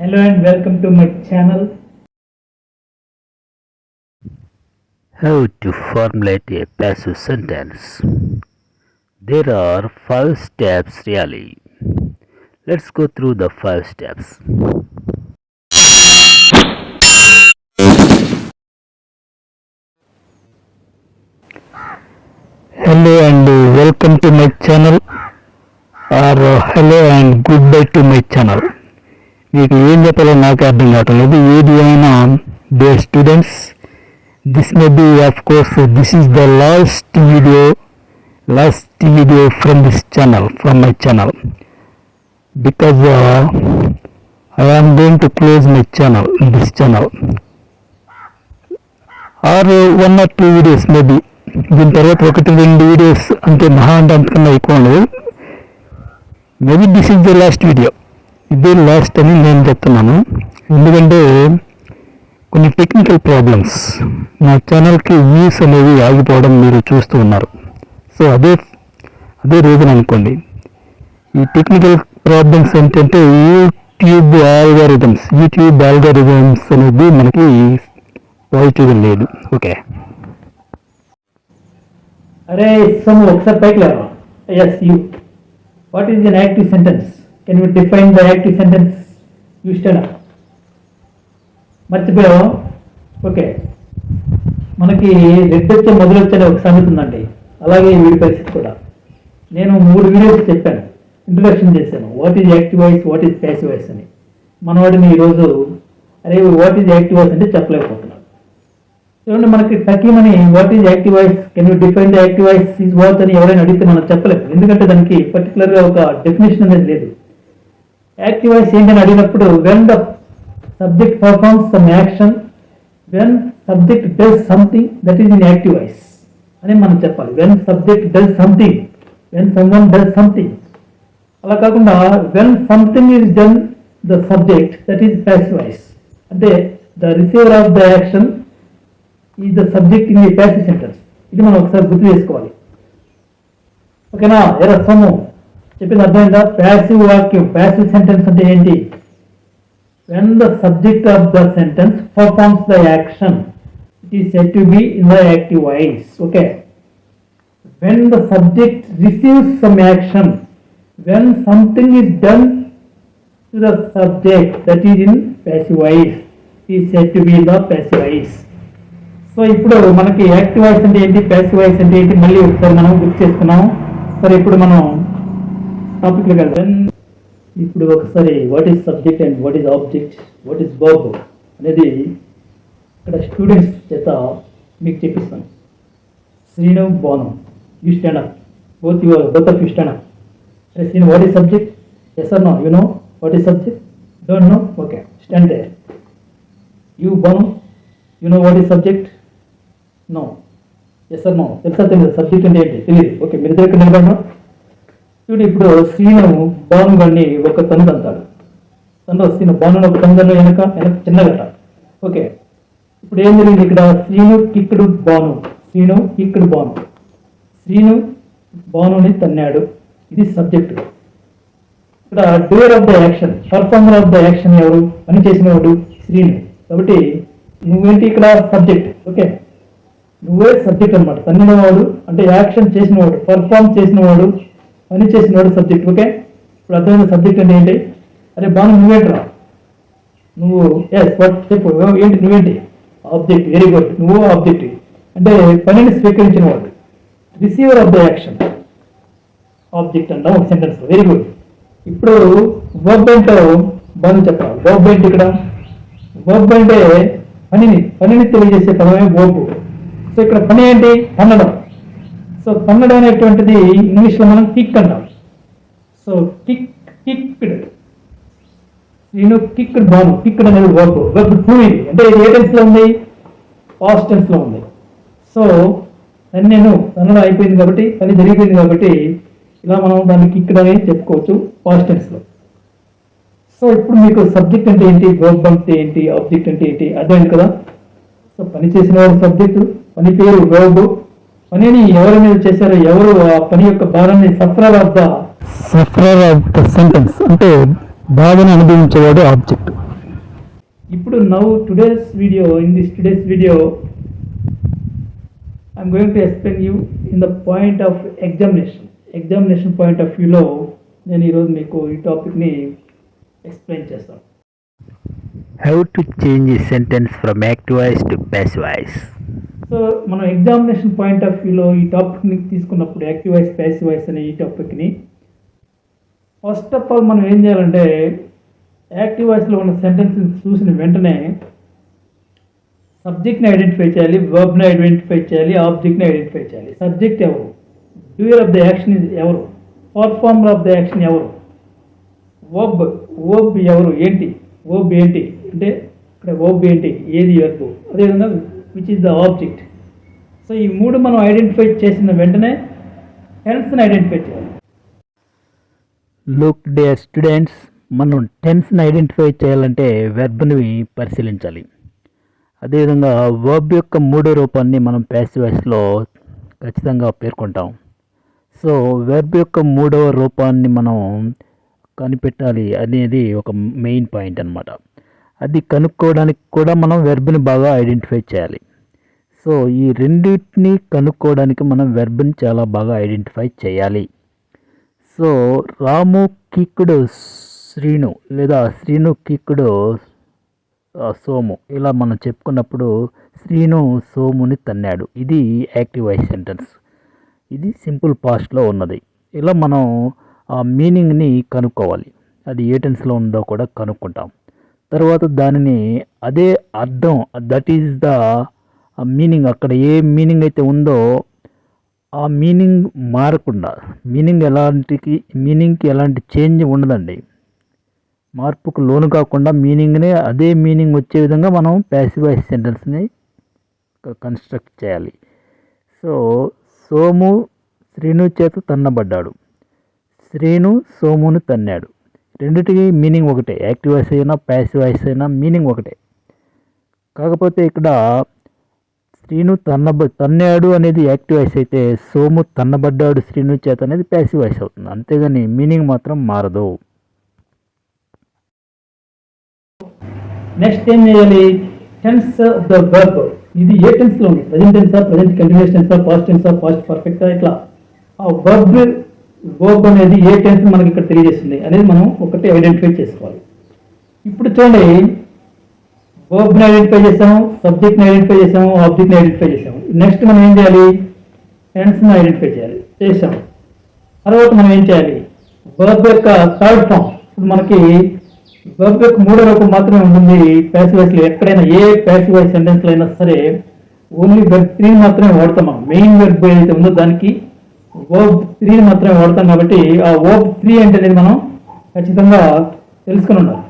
Hello and welcome to my channel. How to formulate a passive sentence. There are 5 steps really. Let's go through the 5 steps. Hello and welcome to my channel, or hello and goodbye to my channel. మీకు ఏం చెప్పాలో నాకు అర్థం కావటం లేదు. ఏది అయినా dear students, this may be, of course, this is the last video from this channel, from my channel, because I am going to close my channel, this channel, or 1 or 2 videos maybe. దీని తర్వాత 1-2 videos అంటే మహా అంటే అంతకన్నా ఎక్కువ ఉండదు. Maybe this is the last video. ఇదే last అని నేను చెప్తున్నాను. ఎందుకంటే కొన్ని టెక్నికల్ ప్రాబ్లమ్స్, నా ఛానల్కి వ్యూస్ అనేవి ఆగిపోవడం మీరు చూస్తూ ఉన్నారు. సో అదే రీజన్ అనుకోండి. ఈ టెక్నికల్ ప్రాబ్లమ్స్ ఏంటంటే యూట్యూబ్ ఆల్గారిథమ్స్ అనేది మనకి పాజిటివ్గా లేదు. ఓకే, అరే సమ్ ఒకసారి పైకి లేవా? Yes you. What is an active sentence? Can you define the active sentence? You study. మర్చిపోయావా? ఓకే, మనకి రెడ్ వచ్చే మొదలొచ్చే ఒక సంగతి ఉందండి. అలాగే వీడి పరిస్థితి కూడా. నేను 3 వీడియోస్ చెప్పాను, ఇంట్రొడక్షన్ చేశాను. What is active voice, what is passive voice అని. మనవాడిని ఈరోజు అరే వాట్ ఈజ్ యాక్టివ్ వాయిస్ అంటే చెప్పలేకపోతున్నాను. చూడండి, మనకి తక్కువని what is active voice, can you define the active voice is what అని ఎవరైనా అడిగితే మనం చెప్పలేము. ఎందుకంటే దానికి పర్టికులర్గా ఒక డెఫినేషన్ అనేది లేదు. యాక్టివ్ వాయిస్ ఏంటని అడిగినప్పుడు when the subject performs some action, when subject does something that is in active voice అని మనం చెప్పాలి. When subject does something, when someone does something. అలా కాకుండా when something is done the subject that is passive voice. అంటే the receiver of the action is the subject in the passive sentence. ఇది మనం ఒకసారి గుర్తు చేసుకోవాలి. ఓకేనా? ఎరా సొమ్ము చెప్పింది అర్థమైందా? ప్యాసివ్ వాక్యం, ప్యాసివ్ సెంటెన్స్ అంటే ఏంటి? When the subject of the sentence performs the action, it is said to be in the active voice. Okay. When the subject receives some action, when something is done to the subject that is in passive voice, it is said to be in the passive voice. So ఇప్పుడు మనకి active voice అంటే ఏంటి, passive voice అంటే ఏంటి మళ్ళీ ఒకసారి మనం గుర్తు చేసుకున్నాం. సరే, ఇప్పుడు మనం టాపిక్లో వెళ్దాం. ఇప్పుడు ఒకసారి what is subject and what is object, what is verb అనేది ఇక్కడ స్టూడెంట్స్ చేత మీకు చెప్పిస్తాను. Srinu, Banu, you stand up. both of you stand up. Srini, what is subject? Yes or no? You know what is subject? Don't know? Okay, stand there. You, Banu, you know what is subject? No. Yes or no? తెలుసా తెలియదు? Subject అంటే ఏంటి తెలియదు. Okay, మీరు దగ్గర నిలబడినా చూడు. ఇప్పుడు శ్రీను బాను గారిని ఒక తను అంటాడు. శ్రీను బాను ఒక తను వెనక చిన్నగట. ఓకే, ఇప్పుడు ఏం జరిగింది ఇక్కడ? శ్రీను కిక్కుడు బాను, శ్రీను కిక్కుడు బాను, శ్రీను బానుని తన్నాడు. ఇది సబ్జెక్ట్. ఇక్కడ doer of the action, performer of the action ఎవరు? పని చేసిన వాడు శ్రీను. కాబట్టి నువ్వేంటి ఇక్కడ? సబ్జెక్ట్. ఓకే, నువ్వే సబ్జెక్ట్ అనమాట. తన్నినవాడు అంటే యాక్షన్ చేసినవాడు, పర్ఫార్మ్ చేసినవాడు, పని చేసినవాడు సబ్జెక్ట్. ఓకే, ఇప్పుడు అర్థమైన సబ్జెక్ట్ అంటే ఏంటి? అరే బాను నువ్వేంట్రా? నువ్వు ఎస్ వాట్ చెప్పు ఏంటి? నువ్వేంటి? ఆబ్జెక్ట్. వెరీ గుడ్, నువ్వు ఆబ్జెక్ట్ అంటే పనిని స్వీకరించిన వాడు, receiver of the action, object అంటాం ఒక సెంటెన్స్. Very good. ఇప్పుడు వర్బ్ అంటే బాను చెప్పాలి. వర్బ్ ఏంటి ఇక్కడ? వర్బ్ అంటే పనిని తెలియజేసే పదమే వర్బ్. సో ఇక్కడ పని ఏంటి? పన్నడం. సో పన్నడం అనేటువంటిది ఇంగ్లీష్లో మనం కిక్ అంటాం. సో కిక్డ్, నేను కిక్డ్ బాను, కిక్డ్ అనేది వర్బ్. వర్బ్ 2 ఇది. అంటే ఇది ఏ టెన్స్ లో ఉంది? పాస్ట్ టెన్స్ లో ఉంది. సో నేను పన్నడం అయిపోయింది కాబట్టి, పని జరిగిపోయింది కాబట్టి ఇలా మనం దాన్ని కిక్డ్ అనేది చెప్పుకోవచ్చు పాస్ట్ టెన్స్ లో. సో ఇప్పుడు మీకు సబ్జెక్ట్ అంటే ఏంటి, వర్బ్ అంటే ఏంటి, ఆబ్జెక్ట్ అంటే ఏంటి అర్థమైంది కదా? సో పని చేసిన వాడు సబ్జెక్టు, పని పేరు వర్బ్. పనిని ఎవరి మీద చేశారో, ఎవరు ఆ పని యొక్క భారాన్ని సఫరర్ ఆఫ్ ద సెంటెన్స్ అంటే బాధను అనుభవించేవాడు ఆబ్జెక్ట్. ఇప్పుడు in this today's video, I'm going to explain you in the point of examination point of view లో నేను ఈరోజు మీకు ఈ టాపిక్ని ఎక్స్ప్లెయిన్ చేస్తాను. How to change a sentence from active voice to passive voice. So మనం examination point of వ్యూలో ఈ టాపిక్ని తీసుకున్నప్పుడు యాక్టివ్ వాయిస్ ప్యాసివ్ వాయిస్ అనే ఈ టాపిక్ని ఫస్ట్ ఆఫ్ ఆల్ మనం ఏం చేయాలంటే యాక్టివ్ వాయిస్లో ఉన్న సెంటెన్స్ చూసిన వెంటనే సబ్జెక్ట్ని ఐడెంటిఫై చేయాలి, వర్బ్ని ఐడెంటిఫై చేయాలి, ఆబ్జెక్ట్ని ఐడెంటిఫై చేయాలి. సబ్జెక్ట్ ఎవరు, డూయర్ ఆఫ్ ద యాక్షన్ ఎవరు, పర్ఫార్మర్ ఆఫ్ ద యాక్షన్ ఎవరు, వర్బ్ ఎవరు, వర్బ్ ఏంటి అంటే ఇక్కడ వర్బ్ ఏంటి, ఏది వర్బ్, అదేవిధంగా which is the object. So ఈ మూడు మనం ఐడెంటిఫై చేసిన వెంటనే టెన్స్ని ఐడెంటిఫై చేయాలి. లుక్ డియర్ స్టూడెంట్స్, మనం టెన్స్ని ఐడెంటిఫై చేయాలంటే వెర్బ్ని పరిశీలించాలి. అదేవిధంగా వర్బ్ యొక్క మూడో రూపాన్ని మనం ప్యాసివ్ వాయిస్లో ఖచ్చితంగా పేర్కొంటాం. సో వెర్బ్ యొక్క మూడవ రూపాన్ని మనం కనిపెట్టాలి అనేది ఒక మెయిన్ పాయింట్ అన్నమాట. అది కనుక్కోవడానికి కూడా మనం వెర్బ్ని బాగా ఐడెంటిఫై చేయాలి. సో ఈ రెండింటిని కనుక్కోవడానికి మనం వెర్బ్ని చాలా బాగా ఐడెంటిఫై చేయాలి. సో రాము కిక్కుడు శ్రీను లేదా శ్రీను కిక్కుడు సోము, ఇలా మనం చెప్పుకున్నప్పుడు శ్రీను సోముని తన్నాడు, ఇది యాక్టివ్ వాయిస్ సెంటెన్స్. ఇది సింపుల్ పాస్ట్లో ఉన్నది. ఇలా మనం ఆ మీనింగ్ని కనుక్కోవాలి. అది ఏ టెన్స్లో ఉందో కూడా కనుక్కుంటాం. తర్వాత దానిని అదే అర్థం, దట్ ఈజ్ ద మీనింగ్, అక్కడ ఏ మీనింగ్ అయితే ఉందో ఆ మీనింగ్ మారకుండా, మీనింగ్కి ఎలాంటి చేంజ్ ఉండదండి. మార్పుకు లోను కాకుండా మీనింగ్ని అదే మీనింగ్ వచ్చే విధంగా మనం ప్యాసివ్ వాయిస్ సెంటెన్స్ని కన్స్ట్రక్ట్ చేయాలి. సో సోము శ్రీను చేత తన్నబడ్డాడు, శ్రీను సోమును తన్నాడు, రెండిటికి మీనింగ్ ఒకటే. యాక్టివ్ వాయిస్ అయినా ప్యాసివ్ వాయిస్ అయినా మీనింగ్ ఒకటే. కాకపోతే ఇక్కడ శ్రీను తన్నాడు అనేది యాక్టివ్ వాయిస్ అయితే, సోము తన్నబడ్డాడు శ్రీను చేత అనేది ప్యాసివ్ వాయిస్ అవుతుంది. అంతేగాని మీనింగ్ మాత్రం మారదు. నెక్స్ట్ ఏం చేయాలి, టెన్స్ ఆఫ్ ద వర్బ్. ఇది ఏ టెన్స్లో ఉంది, ప్రజెంట్ టెన్సా, ప్రజెంట్ కంటిన్యూస్ టెన్సా, పాస్ట్ టెన్సా, పాస్ట్ పర్ఫెక్టా, ఇట్లా ఆ వర్బ్ అనేది ఏ టెన్స్ మనకి ఇక్కడ తెలియజేస్తుంది అనేది మనం ఒకటి ఐడెంటిఫై చేసుకోవాలి. ఇప్పుడు చూడండి, వర్బ్ని ఐడెంటిఫై చేసాము, సబ్జెక్ట్ని ఐడెంటిఫై చేసాము, ఆబ్జెక్ట్ని ఐడెంటిఫై చేసాము. నెక్స్ట్ మనం ఏం చేయాలి, టెన్స్ని ఐడెంటిఫై చేసాము. తర్వాత మనం ఏం చేయాలి, వర్బ్ యొక్క థర్డ్ ఫామ్. ఇప్పుడు మనకి వర్బ్ యొక్క మూడో రూపం మాత్రమే ఉంటుంది ప్యాసివ్ వాయిస్లో. ఎక్కడైనా ఏ ప్యాసివ్ వాయిస్ సెంటెన్స్లో అయినా సరే ఓన్లీ వెర్బ్ 3 మాత్రమే వాడతాం. మనం మెయిన్ వెర్బ్ ఏదైతే ఉందో దానికి వర్బ్ 3 మాత్రమే వాడతాం. కాబట్టి ఆ వర్బ్ 3 అంటే అనేది మనం ఖచ్చితంగా తెలుసుకుని ఉండాలి.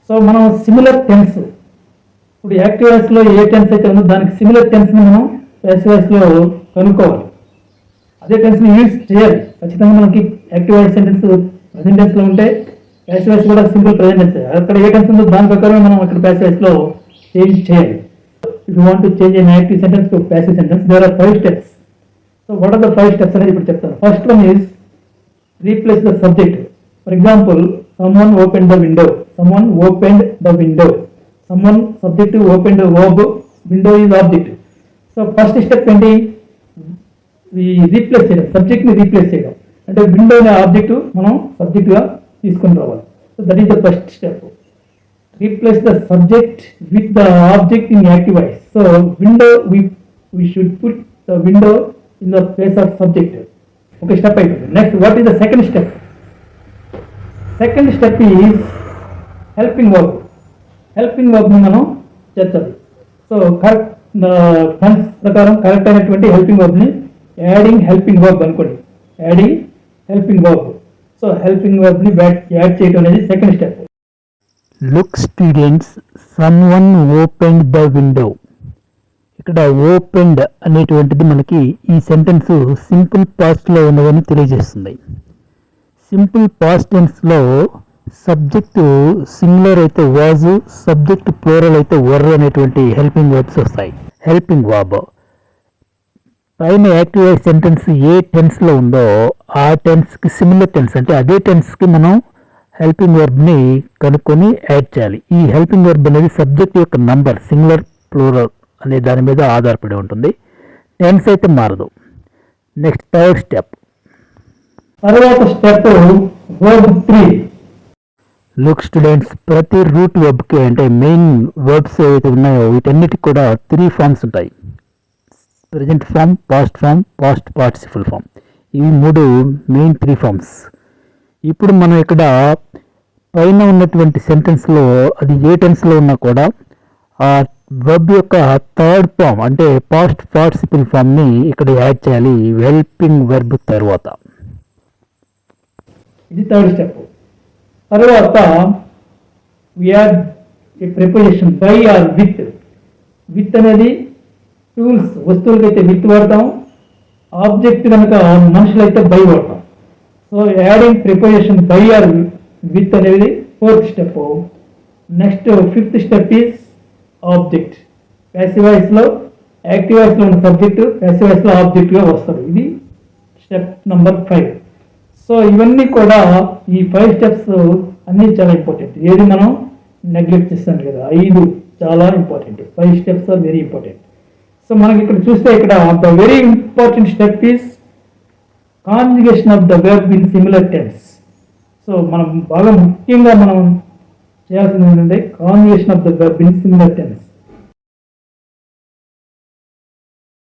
సో మనం సిమిలర్ టెన్స్, ఇప్పుడు యాక్టివ్ వాయిస్లో ఏ టెన్స్ అయితే ఉందో దానికి సిమిలర్ టెన్స్ని మనం ప్యాసివ్ వాయిస్లో కనుక్కోవాలి. అదే టెన్స్ని యూజ్ చేయాలి ఖచ్చితంగా. మనకి యాక్టివ్ వాయిస్ సెంటెన్స్ ప్రజెంట్ టెన్స్లో ఉంటే ప్యాసివ్ వాయిస్ కూడా సింపుల్ ప్రజెంట్ టెన్స్. అక్కడ ఏ టెన్స్ ఉందో దాని ప్రకారం మనం ఇక్కడ ప్యాసివ్ వాయిస్లో చేంజ్ చేయాలి. If you want to change an active sentence to passive sentence, there are 5 steps. So what are the 5 steps అనేది ఇప్పుడు చెప్తాను. First one is replace the subject. For example, someone opened the window, someone subject opened verb, window is object. So first step ఏంటి, replace చేయడం, సబ్జెక్ట్ని replace చేయడం. అంటే window అనే object మనం సబ్జెక్ట్గా తీసుకొని రావాలి. So that is the first step. Replace the subject with the object in active voice. So window we should put the window in the place of subject. Okay, step అయిపోయింది. Next what is the second step? Second step is helping verb. Helping వర్బ్ని మనం చేర్చాలి. So correct tense ప్రకారం correct అయినటువంటి helping వర్బ్ని adding helping verb అనుకోండి, adding helping verb. So helping వర్బ్ని add చేయడం అనేది second step. Look students, someone opened the window. ఇక్కడ ఓపెన్డ్ అనేటువంటిది మనకి ఈ సెంటెన్స్ సింపుల్ పాస్ట్లో ఉన్నదని తెలియజేస్తుంది. సింపుల్ పాస్ట్ టెన్స్లో సబ్జెక్టు సింగులర్ అయితే వాజ్, సబ్జెక్ట్ ప్లూరల్ అయితే వర్ అనేటువంటి హెల్పింగ్ వర్బ్స్ వస్తాయి. హెల్పింగ్ వర్బ్ పైన యాక్టివ్ వాయిస్ సెంటెన్స్ ఏ టెన్స్లో ఉందో ఆ టెన్స్కి సిమిలర్ టెన్స్, అంటే అదే టెన్స్కి మనం హెల్పింగ్ వర్బ్ని కనుక్కొని యాడ్ చేయాలి. ఈ హెల్పింగ్ వర్బ్ అనేది సబ్జెక్ట్ యొక్క నంబర్ సింగులర్ ప్లూరల్ అనే దాని మీద ఆధారపడి ఉంటుంది. టెన్స్ అయితే మారదు. Next third step. తర్వాత స్టెప్ వర్బ్ 3. లుక్ స్టూడెంట్స్, ప్రతి రూట్ వర్బ్కి అంటే మెయిన్ వర్బ్స్ ఏవైతే ఉన్నాయో వీటన్నిటికి కూడా 3 ఫామ్స్ ఉంటాయి. Present form, past form, past participle form. ఇవి 3 మెయిన్ 3 ఫామ్స్. ఇప్పుడు మనం ఇక్కడ పైన ఉన్నటువంటి సెంటెన్స్లో అది ఏ టెన్స్లో ఉన్నా కూడా ఆ వర్బ్ యొక్క థర్డ్ ఫామ్ అంటే పాస్ట్ పార్టిసిపల్ ఫామ్ని ఇక్కడ యాడ్ చేయాలి హెల్పింగ్ వర్బ్ తర్వాత. ఇది థర్డ్ స్టెప్. తర్వాత we add a preposition by or with. With అనేది టూల్స్ వస్తువులకైతే విత్ వాడతాం, ఆబ్జెక్ట్ కనుక మనుషులైతే బై వాడతాం. So adding preposition by or with అనేది fourth step. Next fifth step is object. Passive వాయిస్లో యాక్టివ్ వాయిస్లో ఉన్న సబ్జెక్టు ప్యాసివ్ వాయిస్లో ఆబ్జెక్ట్గా వస్తారు. ఇది స్టెప్ నెంబర్ 5. సో ఇవన్నీ కూడా ఈ 5 స్టెప్స్ అన్నీ చాలా ఇంపార్టెంట్. ఏది మనం నెగ్లెక్ట్ చేస్తాం కదా, 5 చాలా important. 5 steps are very important. So మనకి ఇక్కడ చూస్తే ఇక్కడ the very important step is conjugation of the verb in similar tense. So మనం బాగా ముఖ్యంగా మనం చేయాల్సింది ఏంటంటే conjugation of the verb in similar tense.